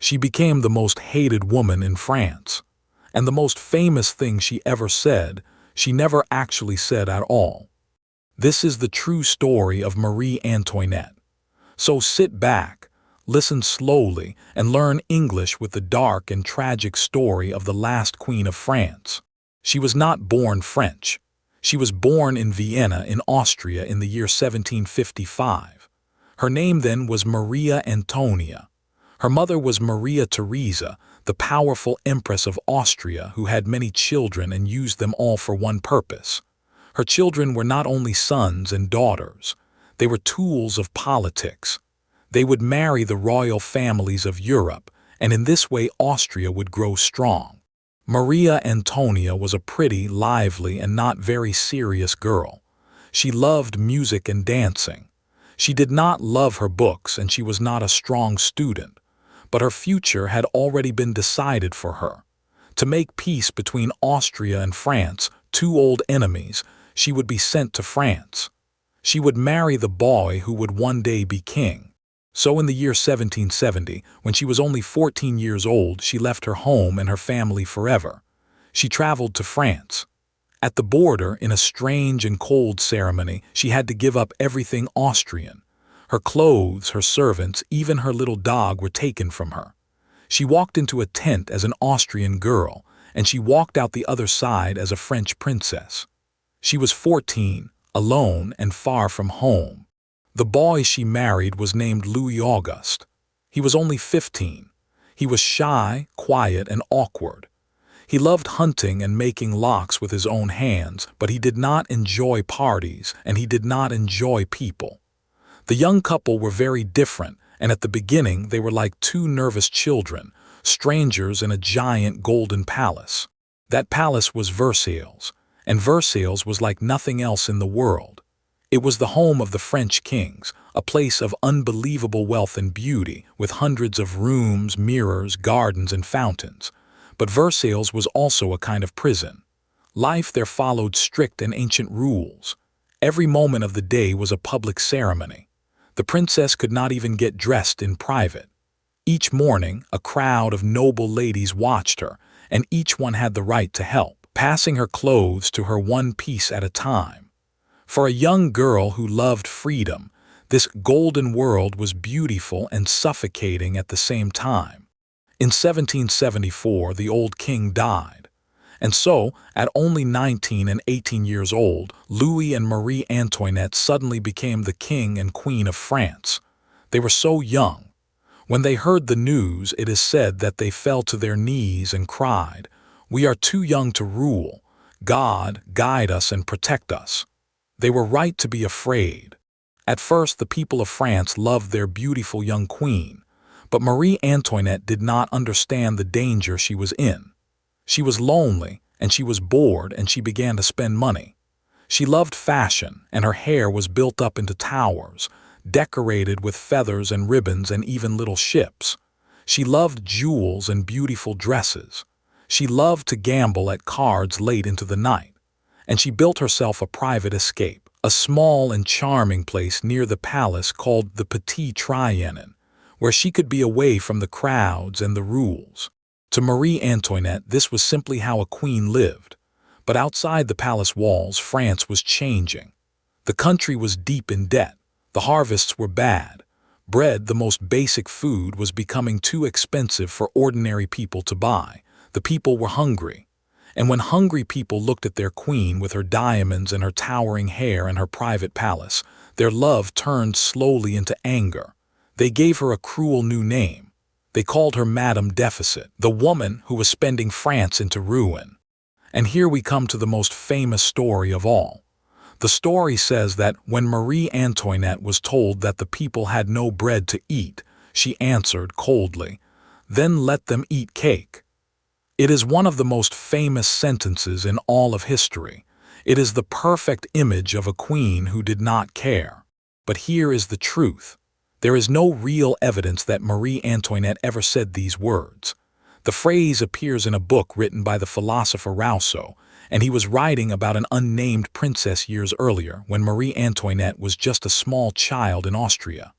She became the most hated woman in France. And the most famous thing she ever said, she never actually said at all. This is the true story of Marie Antoinette. So sit back, listen slowly, and learn English with the dark and tragic story of the last queen of France. She was not born French. She was born in Vienna in Austria in the year 1755. Her name then was Maria Antonia. Her mother was Maria Theresa, the powerful Empress of Austria who had many children and used them all for one purpose. Her children were not only sons and daughters, they were tools of politics. They would marry the royal families of Europe, and in this way Austria would grow strong. Maria Antonia was a pretty, lively, and not very serious girl. She loved music and dancing. She did not love her books, and she was not a strong student. But her future had already been decided for her. To make peace between Austria and France, two old enemies, she would be sent to France. She would marry the boy who would one day be king. So in the year 1770, when she was only 14 years old, she left her home and her family forever. She traveled to France. At the border, in a strange and cold ceremony, she had to give up everything Austrian. Her clothes, her servants, even her little dog were taken from her. She walked into a tent as an Austrian girl, and she walked out the other side as a French princess. She was 14, alone and far from home. The boy she married was named Louis Auguste. He was only 15. He was shy, quiet, and awkward. He loved hunting and making locks with his own hands, but he did not enjoy parties, and he did not enjoy people. The young couple were very different, and at the beginning they were like two nervous children, strangers in a giant golden palace. That palace was Versailles, and Versailles was like nothing else in the world. It was the home of the French kings, a place of unbelievable wealth and beauty, with hundreds of rooms, mirrors, gardens, and fountains. But Versailles was also a kind of prison. Life there followed strict and ancient rules. Every moment of the day was a public ceremony. The princess could not even get dressed in private. Each morning, a crowd of noble ladies watched her, and each one had the right to help, passing her clothes to her one piece at a time. For a young girl who loved freedom, this golden world was beautiful and suffocating at the same time. In 1774, the old king died. And so, at only 19 and 18 years old, Louis and Marie Antoinette suddenly became the king and queen of France. They were so young. When they heard the news, it is said that they fell to their knees and cried, "We are too young to rule. God, guide us and protect us." They were right to be afraid. At first, the people of France loved their beautiful young queen, but Marie Antoinette did not understand the danger she was in. She was lonely, and she was bored, and she began to spend money. She loved fashion, and her hair was built up into towers, decorated with feathers and ribbons and even little ships. She loved jewels and beautiful dresses. She loved to gamble at cards late into the night. And she built herself a private escape, a small and charming place near the palace called the Petit Trianon, where she could be away from the crowds and the rules. To Marie Antoinette, this was simply how a queen lived. But outside the palace walls, France was changing. The country was deep in debt. The harvests were bad. Bread, the most basic food, was becoming too expensive for ordinary people to buy. The people were hungry. And when hungry people looked at their queen with her diamonds and her towering hair and her private palace, their love turned slowly into anger. They gave her a cruel new name. They called her Madame Deficit, the woman who was spending France into ruin. And here we come to the most famous story of all. The story says that when Marie Antoinette was told that the people had no bread to eat, she answered coldly, "Then let them eat cake." It is one of the most famous sentences in all of history. It is the perfect image of a queen who did not care. But here is the truth. There is no real evidence that Marie Antoinette ever said these words. The phrase appears in a book written by the philosopher Rousseau, and he was writing about an unnamed princess years earlier when Marie Antoinette was just a small child in Austria.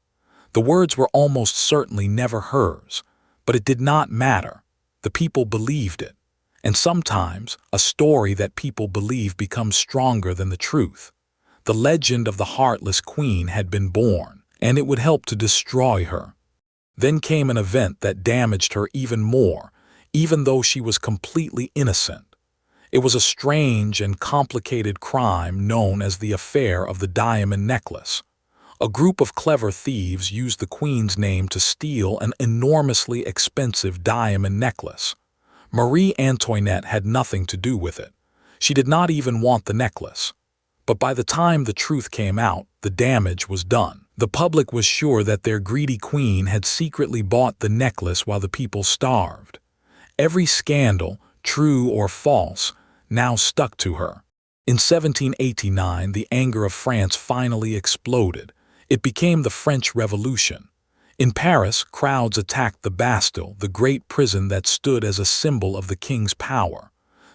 The words were almost certainly never hers. But it did not matter. The people believed it. And sometimes, a story that people believe becomes stronger than the truth. The legend of the heartless queen had been born, and it would help to destroy her. Then came an event that damaged her even more, even though she was completely innocent. It was a strange and complicated crime known as the affair of the diamond necklace. A group of clever thieves used the queen's name to steal an enormously expensive diamond necklace. Marie Antoinette had nothing to do with it. She did not even want the necklace. But by the time the truth came out, the damage was done. The public was sure that their greedy queen had secretly bought the necklace while the people starved. Every scandal, true or false, now stuck to her. In 1789, the anger of France finally exploded. It became the French Revolution. In Paris, crowds attacked the Bastille, the great prison that stood as a symbol of the king's power.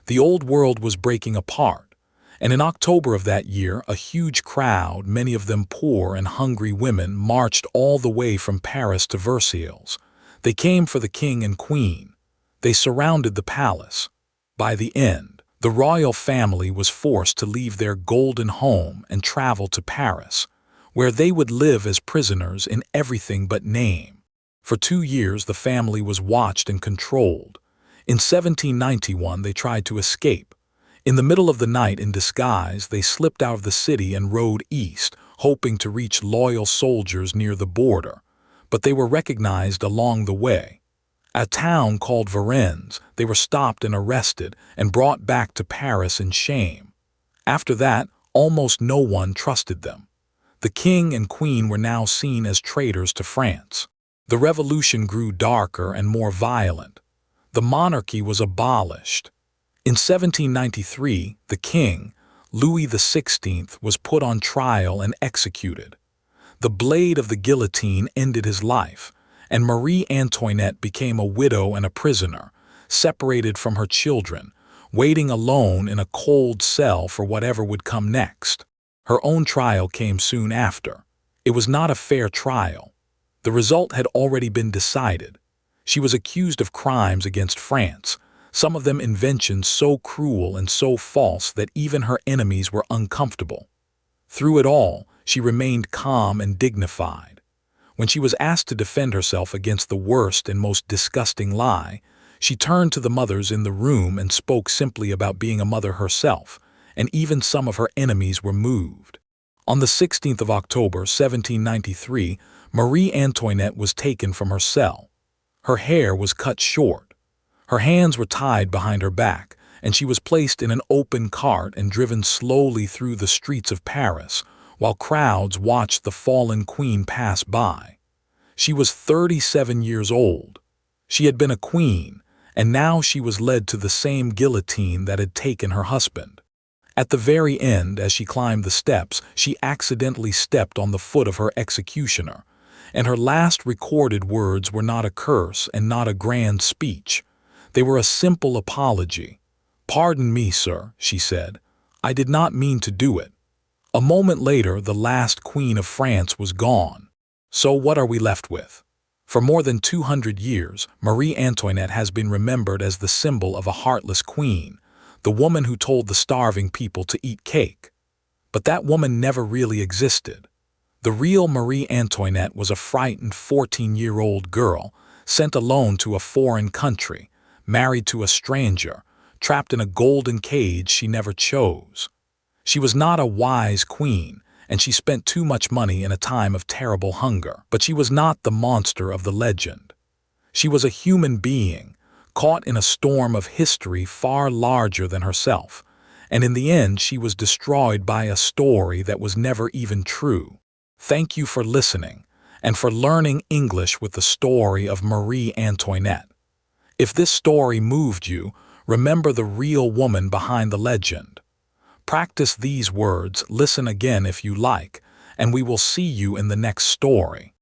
The old world was breaking apart, and in October of that year, a huge crowd, many of them poor and hungry women, marched all the way from Paris to Versailles. They came for the king and queen. They surrounded the palace. By the end, the royal family was forced to leave their golden home and travel to Paris, where they would live as prisoners in everything but name. For 2 years, the family was watched and controlled. In 1791, they tried to escape. In the middle of the night, in disguise, they slipped out of the city and rode east, hoping to reach loyal soldiers near the border. But they were recognized along the way. At a town called Versailles, they were stopped and arrested and brought back to Paris in shame. After that, almost no one trusted them. The king and queen were now seen as traitors to France. The revolution grew darker and more violent. The monarchy was abolished. In 1793, the king, Louis XVI, was put on trial and executed. The blade of the guillotine ended his life, and Marie Antoinette became a widow and a prisoner, separated from her children, waiting alone in a cold cell for whatever would come next. Her own trial came soon after. It was not a fair trial. The result had already been decided. She was accused of crimes against France, some of them inventions so cruel and so false that even her enemies were uncomfortable. Through it all, she remained calm and dignified. When she was asked to defend herself against the worst and most disgusting lie, she turned to the mothers in the room and spoke simply about being a mother herself, and even some of her enemies were moved. On the 16th of October, 1793, Marie Antoinette was taken from her cell. Her hair was cut short. Her hands were tied behind her back, and she was placed in an open cart and driven slowly through the streets of Paris, while crowds watched the fallen queen pass by. She was 37 years old. She had been a queen, and now she was led to the same guillotine that had taken her husband. At the very end, as she climbed the steps, she accidentally stepped on the foot of her executioner, and her last recorded words were not a curse and not a grand speech. They were a simple apology. "Pardon me, sir," she said. "I did not mean to do it." A moment later, the last queen of France was gone. So what are we left with? For more than 200 years, Marie Antoinette has been remembered as the symbol of a heartless queen, the woman who told the starving people to eat cake. But that woman never really existed. The real Marie Antoinette was a frightened 14-year-old girl, sent alone to a foreign country, married to a stranger, trapped in a golden cage she never chose. She was not a wise queen, and she spent too much money in a time of terrible hunger. But she was not the monster of the legend. She was a human being, caught in a storm of history far larger than herself, and in the end she was destroyed by a story that was never even true. Thank you for listening, and for learning English with the story of Marie Antoinette. If this story moved you, remember the real woman behind the legend. Practice these words, listen again if you like, and we will see you in the next story.